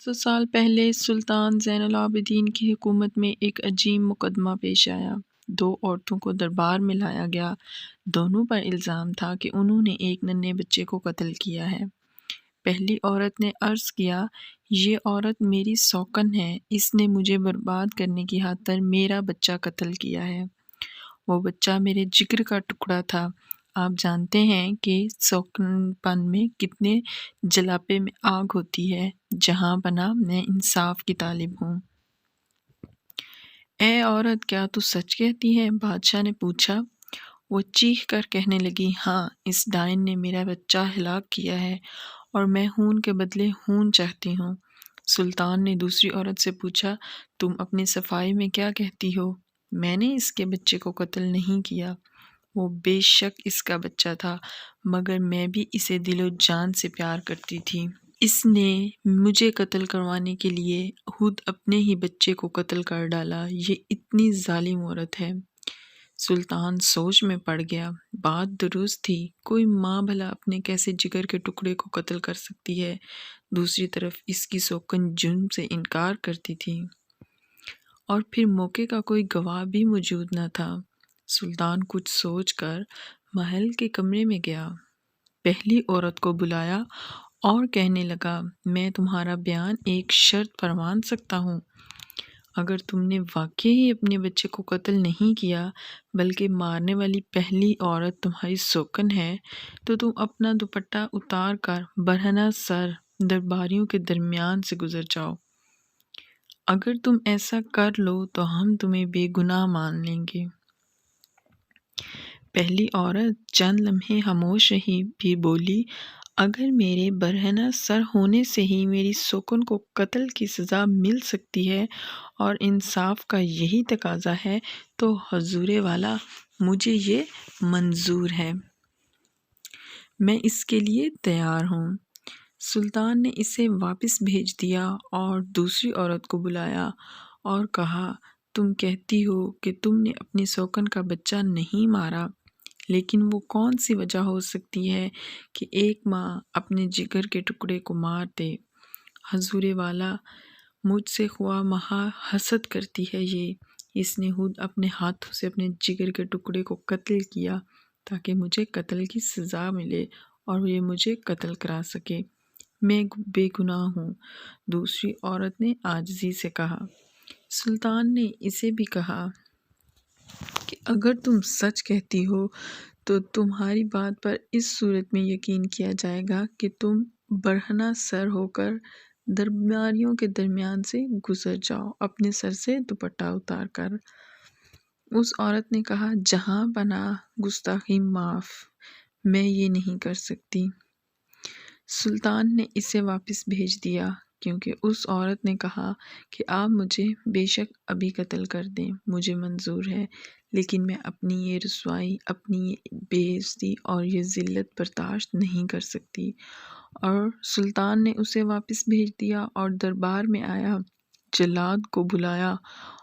700 سال پہلے سلطان زین العابدین کی حکومت میں ایک عجیب مقدمہ پیش آیا۔ 2 عورتوں کو دربار میں لایا گیا۔ دونوں پر الزام تھا کہ انہوں نے ایک ننھے بچے کو قتل کیا ہے۔ پہلی عورت نے عرض کیا، یہ عورت میری سوکن ہے، اس نے مجھے برباد کرنے کی خاطر میرا بچہ قتل کیا ہے۔ وہ بچہ میرے جگر کا ٹکڑا تھا۔ آپ جانتے ہیں کہ سوکن پن میں کتنے جلاپے میں آگ ہوتی ہے۔ جہاں پناہ میں انصاف کی طالب ہوں۔ اے عورت، کیا تو سچ کہتی ہے؟ بادشاہ نے پوچھا۔ وہ چیخ کر کہنے لگی، ہاں، اس ڈائن نے میرا بچہ ہلاک کیا ہے اور میں خون کے بدلے خون چاہتی ہوں۔ سلطان نے دوسری عورت سے پوچھا، تم اپنی صفائی میں کیا کہتی ہو؟ میں نے اس کے بچے کو قتل نہیں کیا۔ وہ بے شک اس کا بچہ تھا، مگر میں بھی اسے دل و جان سے پیار کرتی تھی۔ اس نے مجھے قتل کروانے کے لیے خود اپنے ہی بچے کو قتل کر ڈالا۔ یہ اتنی ظالم عورت ہے۔ سلطان سوچ میں پڑ گیا۔ بات درست تھی، کوئی ماں بھلا اپنے کیسے جگر کے ٹکڑے کو قتل کر سکتی ہے؟ دوسری طرف اس کی سوکن جرم سے انکار کرتی تھی، اور پھر موقع کا کوئی گواہ بھی موجود نہ تھا۔ سلطان کچھ سوچ کر محل کے کمرے میں گیا، پہلی عورت کو بلایا اور کہنے لگا، میں تمہارا بیان ایک شرط پر مان سکتا ہوں۔ اگر تم نے واقعی ہی اپنے بچے کو قتل نہیں کیا، بلکہ مارنے والی پہلی عورت تمہاری سوکن ہے، تو تم اپنا دوپٹہ اتار کر برہنہ سر درباریوں کے درمیان سے گزر جاؤ۔ اگر تم ایسا کر لو تو ہم تمہیں بے گناہ مان لیں گے۔ پہلی عورت چند لمحے خاموش رہی، پھر بولی، اگر میرے برہنہ سر ہونے سے ہی میری سوکن کو قتل کی سزا مل سکتی ہے اور انصاف کا یہی تقاضا ہے، تو حضور والا مجھے یہ منظور ہے۔ میں اس کے لیے تیار ہوں۔ سلطان نے اسے واپس بھیج دیا اور دوسری عورت کو بلایا اور کہا، تم کہتی ہو کہ تم نے اپنی سوکن کا بچہ نہیں مارا، لیکن وہ کون سی وجہ ہو سکتی ہے کہ ایک ماں اپنے جگر کے ٹکڑے کو مار دے؟ حضور والا، مجھ سے خواہ مخواہ حسد کرتی ہے یہ۔ اس نے خود اپنے ہاتھوں سے اپنے جگر کے ٹکڑے کو قتل کیا تاکہ مجھے قتل کی سزا ملے اور یہ مجھے قتل کرا سکے۔ میں بے گناہ ہوں۔ دوسری عورت نے عاجزی سے کہا۔ سلطان نے اسے بھی کہا کہ اگر تم سچ کہتی ہو تو تمہاری بات پر اس صورت میں یقین کیا جائے گا کہ تم برہنہ سر ہو کر درباریوں کے درمیان سے گزر جاؤ، اپنے سر سے دوپٹہ اتار کر۔ اس عورت نے کہا، جہاں پناہ، گستاخی معاف، میں یہ نہیں کر سکتی۔ سلطان نے اسے واپس بھیج دیا، کیونکہ اس عورت نے کہا کہ آپ مجھے بے شک ابھی قتل کر دیں، مجھے منظور ہے، لیکن میں اپنی یہ رسوائی، اپنی یہ بے عزتی اور یہ ذلت برداشت نہیں کر سکتی۔ اور سلطان نے اسے واپس بھیج دیا اور دربار میں آیا، جلاد کو بلایا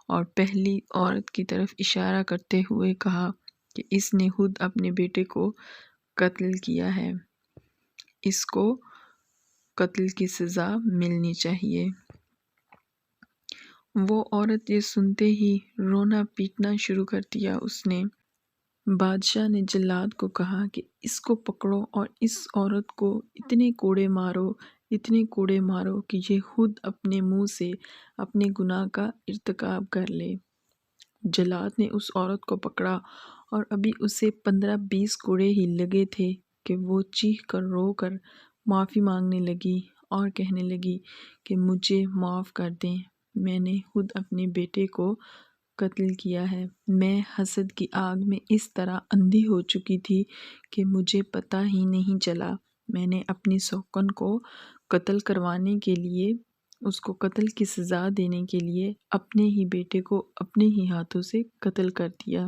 اور پہلی عورت کی طرف اشارہ کرتے ہوئے کہا کہ اس نے خود اپنے بیٹے کو قتل کیا ہے، اس کو قتل کی سزا ملنی چاہیے۔ وہ عورت یہ سنتے ہی رونا پیٹنا شروع کر دیا۔ اس نے بادشاہ نے جلاد کو کہا کہ اس کو پکڑو اور اس عورت کو اتنے کوڑے مارو، اتنے کوڑے مارو کہ یہ خود اپنے منہ سے اپنے گناہ کا ارتکاب کر لے۔ جلاد نے اس عورت کو پکڑا اور ابھی اسے 15-20 کوڑے ہی لگے تھے کہ وہ چیخ کر رو کر معافی مانگنے لگی اور کہنے لگی کہ مجھے معاف کر دیں، میں نے خود اپنے بیٹے کو قتل کیا ہے۔ میں حسد کی آگ میں اس طرح اندھی ہو چکی تھی کہ مجھے پتہ ہی نہیں چلا۔ میں نے اپنی سوکن کو قتل کروانے کے لیے، اس کو قتل کی سزا دینے کے لیے اپنے ہی بیٹے کو اپنے ہی ہاتھوں سے قتل کر دیا۔